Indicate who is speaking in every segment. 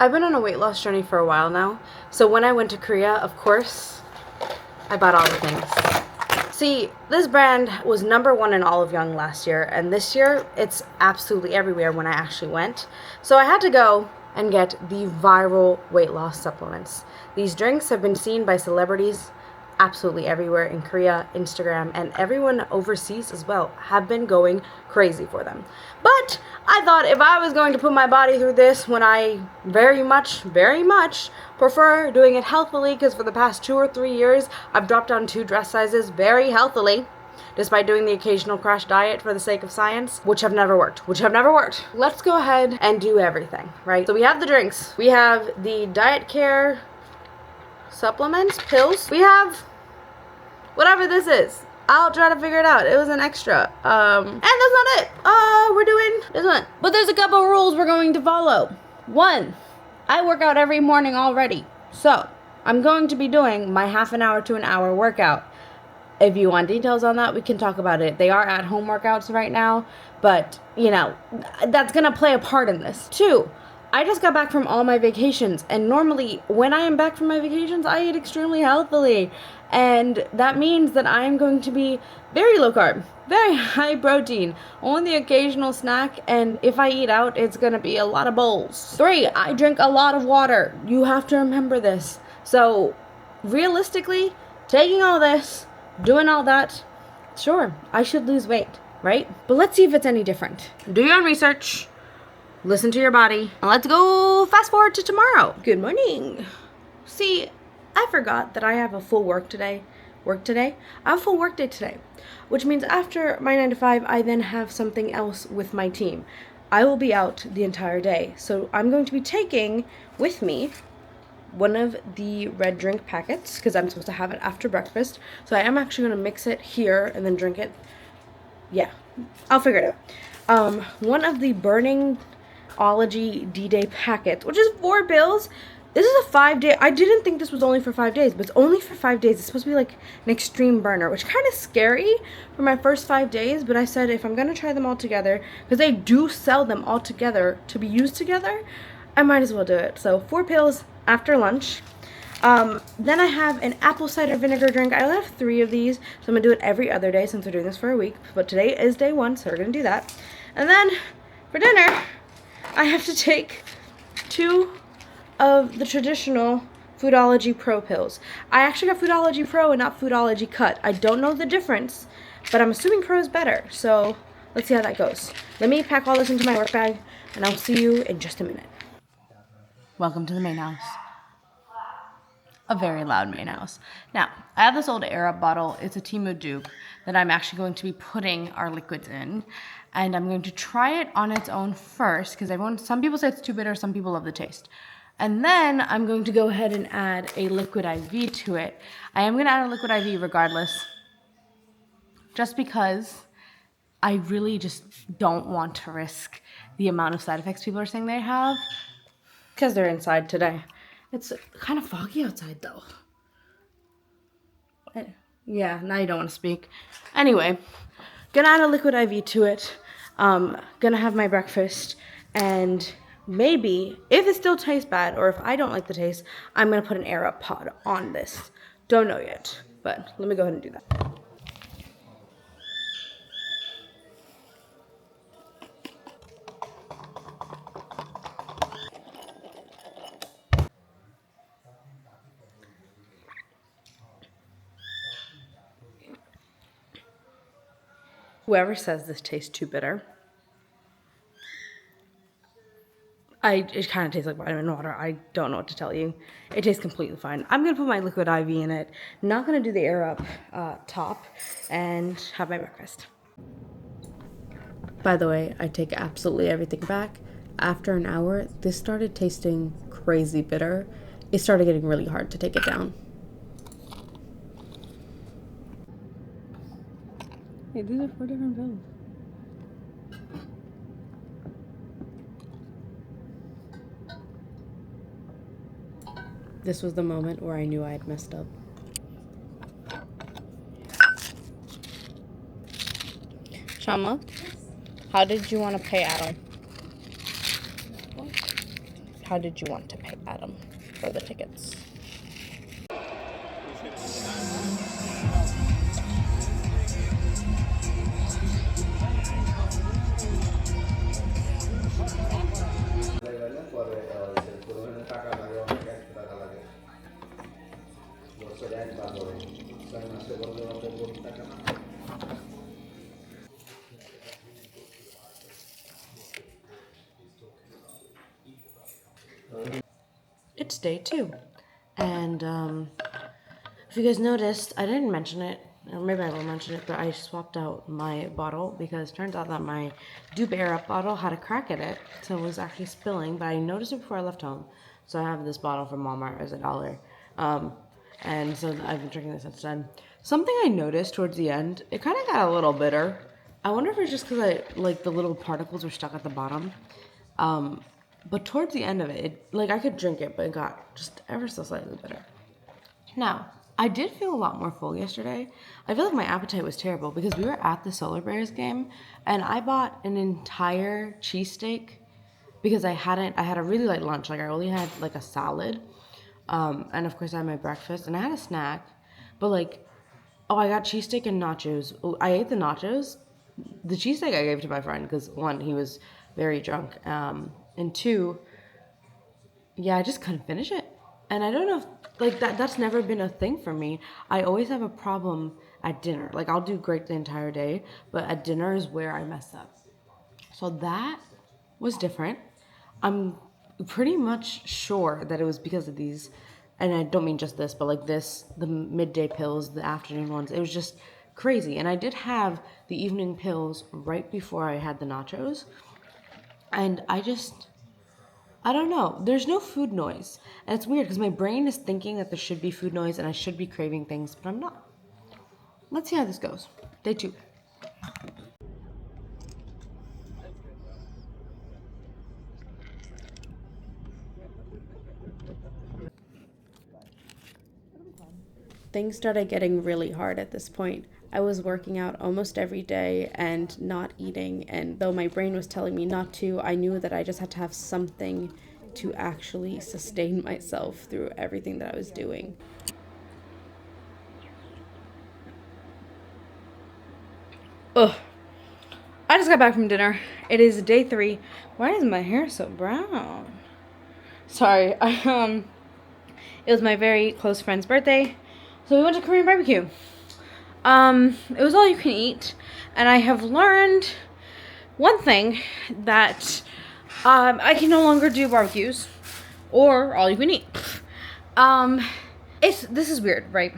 Speaker 1: I've been on a weight loss journey for a while now, so when I went to Korea, of course, I bought all the things. See, this brand was #1 in all of Young last year, and this year it's absolutely everywhere when I actually went. So I had to go and get the viral weight loss supplements. These drinks have been seen by celebrities absolutely everywhere in Korea, Instagram, and everyone overseas as well have been going crazy for them. But I thought if I was going to put my body through this when I very much prefer doing it healthily, because for the past 2 or 3 years I've dropped down 2 dress sizes very healthily, despite doing the occasional crash diet for the sake of science, which have never worked. Let's go ahead and do everything, right? So we have the drinks. We have the Diet Care supplements, pills. We have whatever this is. I'll try to figure it out. It was an extra. And that's not it. We're doing this one. But there's a couple rules we're going to follow. 1, I work out every morning already. So I'm going to be doing my half an hour to an hour workout. If you want details on that, we can talk about it. They are at-home workouts right now, but, you know, that's going to play a part in this. 2, I just got back from all my vacations, and normally when I am back from my vacations, I eat extremely healthily, and that means that I am going to be very low carb, very high protein, only the occasional snack, and if I eat out, it's going to be a lot of bowls. 3, I drink a lot of water. You have to remember this. So, realistically, taking all this, doing all that, sure, I should lose weight, right? But let's see if it's any different. Do your own research. Listen to your body. And let's go fast forward to tomorrow. Good morning. See, I forgot that I have a full work today. I have a full work day today, which means after my 9 to 5, I then have something else with my team. I will be out the entire day. So I'm going to be taking with me one of the red drink packets, because I'm supposed to have it after breakfast. So I am actually going to mix it here and then drink it. Yeah, I'll figure it out. One of the burningology D-Day packets, which is 4 pills. This is a 5-day. I didn't think this was only for 5 days, but it's only for 5 days. It's supposed to be like an extreme burner, which kind of scary for my first 5 days. But I said if I'm going to try them all together, because they do sell them all together to be used together, I might as well do it. So 4 pills after lunch. Then I have an apple cider vinegar drink. I only have 3 of these, so I'm going to do it every other day since we're doing this for a week. But today is day 1, so we're going to do that. And then for dinner, I have to take 2 of the traditional Foodology Pro pills. I actually got Foodology Pro and not Foodology Cut. I don't know the difference, but I'm assuming Pro is better. So let's see how that goes. Let me pack all this into my work bag, and I'll see you in just a minute. Welcome to the main house. A very loud main house. Now, I have this old Air Up bottle. It's a Temu dupe that I'm actually going to be putting our liquids in. And I'm going to try it on its own first, because some people say it's too bitter, some people love the taste. And then I'm going to go ahead and add a liquid IV to it. I am going to add a liquid IV regardless, just because I really just don't want to risk the amount of side effects people are saying they have, because they're inside today. It's kind of foggy outside, though. Yeah, now you don't want to speak. Anyway, gonna add a liquid IV to it. Gonna have my breakfast, and maybe, if it still tastes bad, or if I don't like the taste, I'm gonna put an Air Up pod on this. Don't know yet, but let me go ahead and do that. Whoever says this tastes too bitter, it kind of tastes like vitamin water. I don't know what to tell you. It tastes completely fine. I'm going to put my liquid IV in it. Not going to do the Air Up top, and have my breakfast. By the way, I take absolutely everything back. After an hour, this started tasting crazy bitter. It started getting really hard to take it down. Hey, these are 4 different pills. This was the moment where I knew I had messed up. Shama, how did you want to pay Adam? how did you want to pay, Adam, for the tickets? It's day 2, and if you guys noticed, I didn't mention it, or maybe I will mention it, but I swapped out my bottle because it turns out that my Dupe Air Up bottle had a crack in it, so it was actually spilling, but I noticed it before I left home. So I have this bottle from Walmart as $1. And so I've been drinking this instead. Something I noticed towards the end, it kind of got a little bitter. I wonder if it's just because the little particles were stuck at the bottom. But towards the end of it, I could drink it, but it got just ever so slightly bitter. Now, I did feel a lot more full yesterday. I feel like my appetite was terrible because we were at the Solar Bears game and I bought an entire cheesesteak because I had a really light lunch. I only had a salad. And of course I had my breakfast and I had a snack. But I got cheesesteak and nachos. I ate the nachos. The cheesesteak I gave to my friend because 1, he was very drunk. And 2, yeah, I just couldn't finish it. And I don't know if, that's never been a thing for me. I always have a problem at dinner. I'll do great the entire day, but at dinner is where I mess up. So that was different. I'm pretty much sure that it was because of these, and I don't mean just this, but the midday pills, the afternoon ones. It was just crazy. And I did have the evening pills right before I had the nachos. And I don't know. There's no food noise. And it's weird because my brain is thinking that there should be food noise and I should be craving things, but I'm not. Let's see how this goes. Day 2. Things started getting really hard at this point. I was working out almost every day and not eating, and though my brain was telling me not to, I knew that I just had to have something to actually sustain myself through everything that I was doing. Ugh. I just got back from dinner. It is day 3. Why is my hair so brown? Sorry. It was my very close friend's birthday, so we went to Korean barbecue. It was all you can eat, and I have learned one thing, that I can no longer do barbecues or all you can eat. This is weird, right?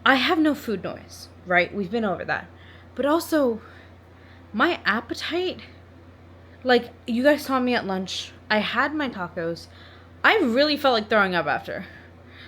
Speaker 1: I have no food noise, right? We've been over that. But also, my appetite, you guys saw me at lunch. I had my tacos. I really felt like throwing up after.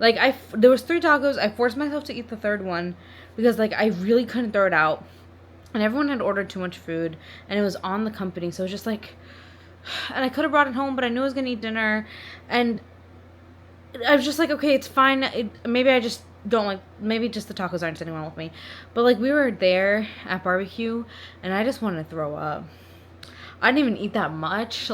Speaker 1: There was 3 tacos. I forced myself to eat the 3rd one because, I really couldn't throw it out. And everyone had ordered too much food, and it was on the company. So it was just and I could have brought it home, but I knew I was going to eat dinner. And I was just okay, it's fine. Maybe I just don't maybe just the tacos aren't sitting well with me. But we were there at barbecue, and I just wanted to throw up. I didn't even eat that much.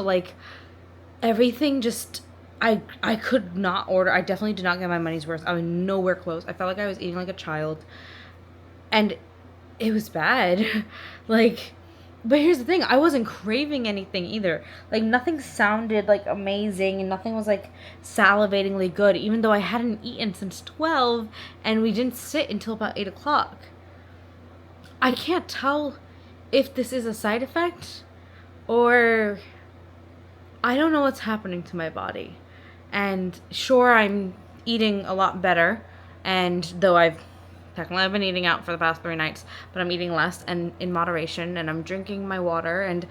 Speaker 1: Everything just, I could not order. I definitely did not get my money's worth. I was nowhere close. I felt like I was eating like a child. And it was bad. But here's the thing. I wasn't craving anything either. Nothing sounded, amazing. And nothing was, salivatingly good. Even though I hadn't eaten since 12. And we didn't sit until about 8 o'clock. I can't tell if this is a side effect. Or I don't know what's happening to my body. And sure, I'm eating a lot better. And though I've been eating out for the past 3 nights, but I'm eating less and in moderation, and I'm drinking my water. And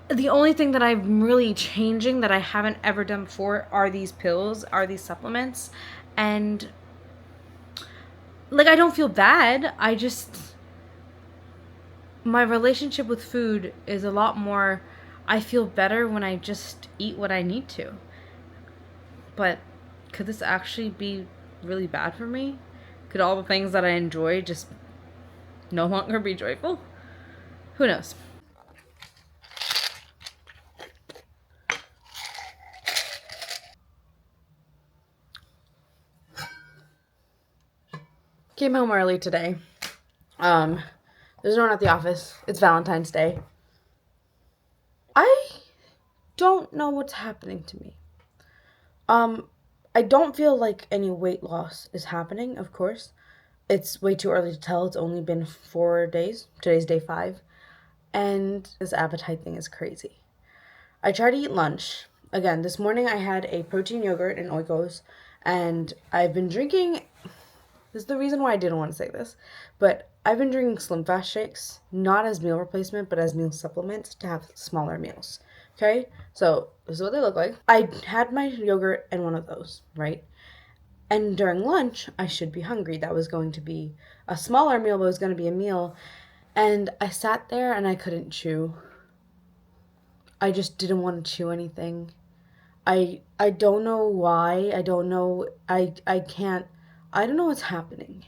Speaker 1: the only thing that I'm really changing that I haven't ever done before are these pills, are these supplements. And I don't feel bad. My relationship with food is a lot more, I feel better when I just eat what I need to. But could this actually be really bad for me? Could all the things that I enjoy just no longer be joyful? Who knows? Came home early today. There's no one at the office. It's Valentine's Day. I don't know what's happening to me. I don't feel like any weight loss is happening, of course. It's way too early to tell. It's only been 4 days. Today's day 5. And this appetite thing is crazy. I try to eat lunch. Again, this morning I had a protein yogurt and Oikos, and I've been drinking. This is the reason why I didn't want to say this, but I've been drinking Slim Fast shakes, not as meal replacement, but as meal supplement to have smaller meals. Okay? So, this is what they look like. I had my yogurt and one of those, right? And during lunch, I should be hungry. That was going to be a smaller meal, but it was going to be a meal. And I sat there and I couldn't chew. I just didn't want to chew anything. I don't know why. I don't know. I don't know what's happening.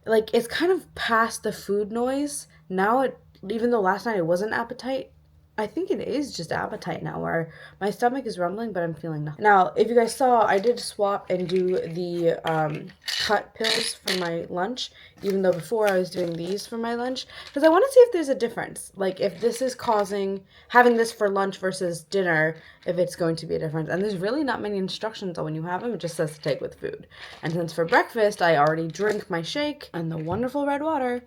Speaker 1: Like, it's kind of past the food noise. Now, even though last night it wasn't appetite, I think it is just appetite now, where my stomach is rumbling, but I'm feeling nothing. Now, if you guys saw, I did swap and do the cut pills for my lunch, even though before I was doing these for my lunch, because I want to see if there's a difference. Like, if this is having this for lunch versus dinner, if it's going to be a difference. And there's really not many instructions on when you have them. It just says to take with food. And since for breakfast, I already drink my shake and the wonderful red water,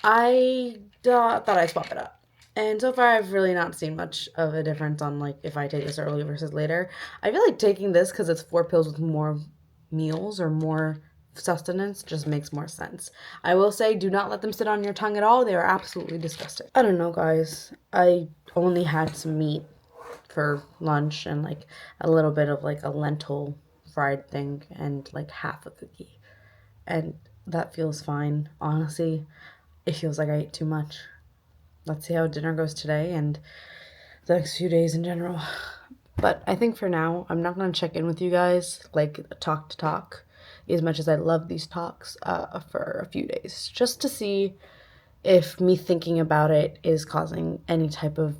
Speaker 1: I thought I'd swap it up. And so far, I've really not seen much of a difference on, like, if I take this early versus later. I feel like taking this because it's 4 pills with more meals or more sustenance just makes more sense. I will say, do not let them sit on your tongue at all. They are absolutely disgusting. I don't know, guys. I only had some meat for lunch and, like, a little bit of, like, a lentil fried thing and, like, half a cookie. And that feels fine. Honestly, it feels like I ate too much. Let's see how dinner goes today and the next few days in general. But I think for now, I'm not going to check in with you guys, like, talk to talk, as much as I love these talks for a few days, just to see if me thinking about it is causing any type of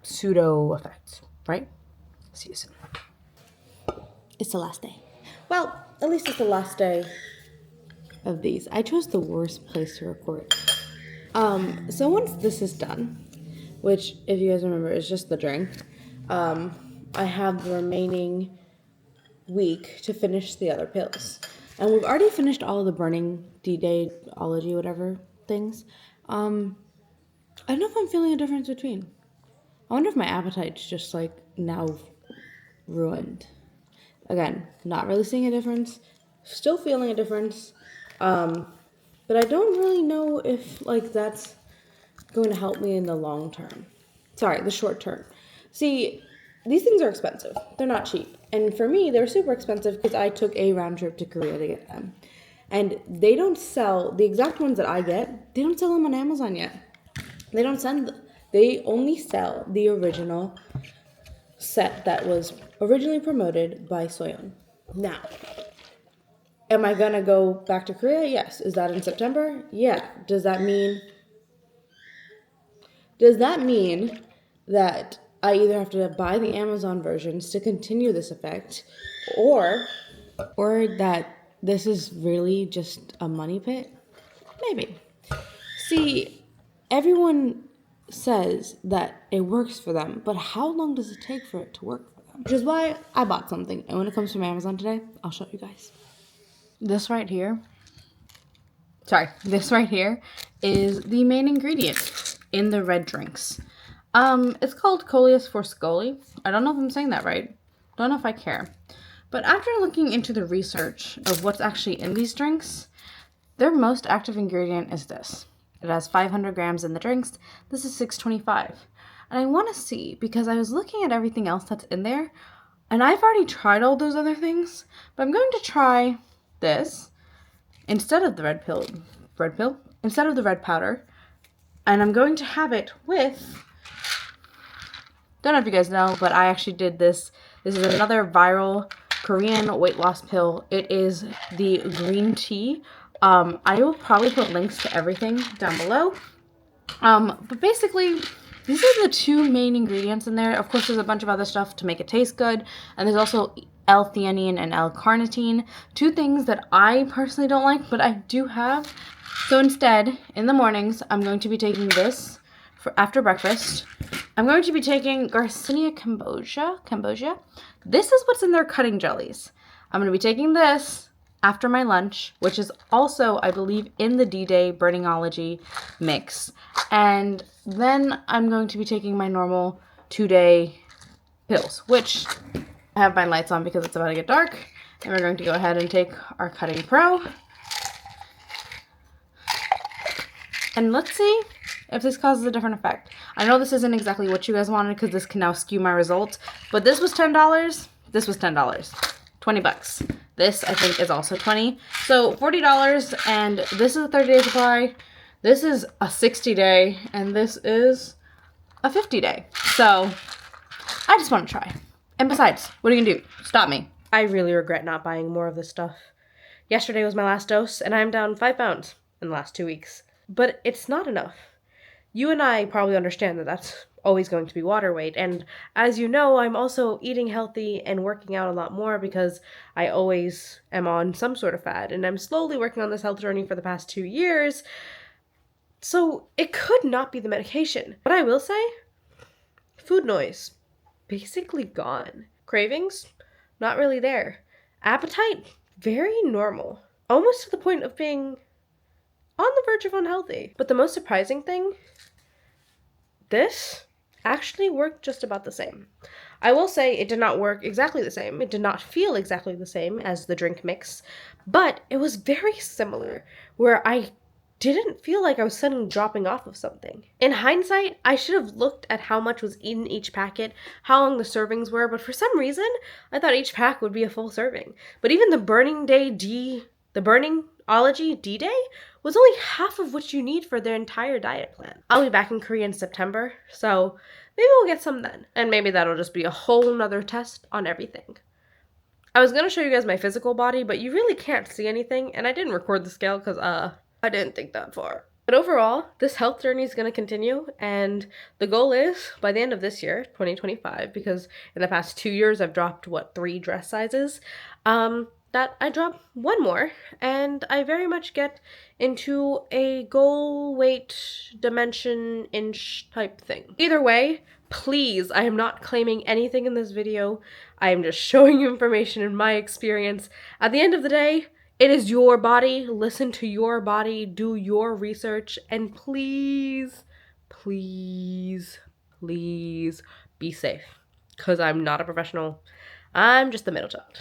Speaker 1: pseudo effects, right? See you soon. It's the last day. Well, at least it's the last day of these. I chose the worst place to record. So once this is done, which, if you guys remember, is just the drink, I have the remaining week to finish the other pills. And we've already finished all of the burning D-Day-ology, whatever, things. I don't know if I'm feeling a difference between. I wonder if my appetite's just, like, now ruined. Again, not really seeing a difference. Still feeling a difference. But I don't really know if, like, that's going to help me in the long term. Sorry, the short term. See, these things are expensive. They're not cheap. And for me, they're super expensive because I took a round trip to Korea to get them. And they don't sell, the exact ones that I get, they don't sell them on Amazon yet. They only sell the original set that was originally promoted by Soyeon. Now, am I gonna go back to Korea? Yes. Is that in September? Yeah. Does that mean that I either have to buy the Amazon versions to continue this effect, or that this is really just a money pit? Maybe. See, everyone says that it works for them, but how long does it take for it to work for them? Which is why I bought something, and when it comes from Amazon today, I'll show you guys. This right here is the main ingredient in the red drinks. It's called Coleus forscoli. I don't know if I'm saying that right. Don't know if I care. But after looking into the research of what's actually in these drinks, their most active ingredient is this. It has 500 grams in the drinks. This is $6.25. And I want to see, because I was looking at everything else that's in there, and I've already tried all those other things, but I'm going to try this instead of the red powder, and I'm going to have it with, don't know if you guys know, but I actually did this. This is another viral Korean weight loss pill. It is the green tea. I will probably put links to everything down below. But basically, these are the two main ingredients in there. Of course, there's a bunch of other stuff to make it taste good. And there's also L-theanine and L-carnitine, two things that I personally don't like, but I do have. So instead, in the mornings, I'm going to be taking this for after breakfast. I'm going to be taking Garcinia cambogia. This is what's in their cutting jellies. I'm going to be taking this after my lunch, which is also, I believe, in the D-Day burningology mix. And then I'm going to be taking my normal 2-day pills, which I have my lights on because it's about to get dark. And we're going to go ahead and take our Cutting Pro. And let's see if this causes a different effect. I know this isn't exactly what you guys wanted because this can now skew my results, but this was $10. This was $10. 20 bucks. This, I think, is also 20. So $40, and this is a 30-day supply. This is a 60-day, and this is a 50-day. So I just want to try. And besides, what are you gonna do? Stop me. I really regret not buying more of this stuff. Yesterday was my last dose, and I'm down 5 pounds in the last 2 weeks. But it's not enough. You and I probably understand that that's always going to be water weight. And as you know, I'm also eating healthy and working out a lot more because I always am on some sort of fad. And I'm slowly working on this health journey for the past 2 years. So it could not be the medication. But I will say, food noise, basically gone. Cravings, not really there. Appetite, very normal. Almost to the point of being on the verge of unhealthy. But the most surprising thing, this actually worked just about the same. I will say it did not work exactly the same. It did not feel exactly the same as the drink mix, but it was very similar, where I didn't feel like I was suddenly dropping off of something. In hindsight, I should have looked at how much was in each packet, how long the servings were, but for some reason, I thought each pack would be a full serving. But even the burningology D-Day was only half of what you need for their entire diet plan. I'll be back in Korea in September, so maybe we'll get some then. And maybe that'll just be a whole nother test on everything. I was gonna show you guys my physical body, but you really can't see anything, and I didn't record the scale because, I didn't think that far. But overall, this health journey is gonna continue, and the goal is, by the end of this year, 2025, because in the past 2 years I've dropped, 3 dress sizes, that I drop 1 more, and I very much get into a goal weight dimension inch type thing. Either way, please, I am not claiming anything in this video. I am just showing you information in my experience. At the end of the day, it is your body. Listen to your body, do your research, and please, please, please be safe. Because I'm not a professional. I'm just the middle child.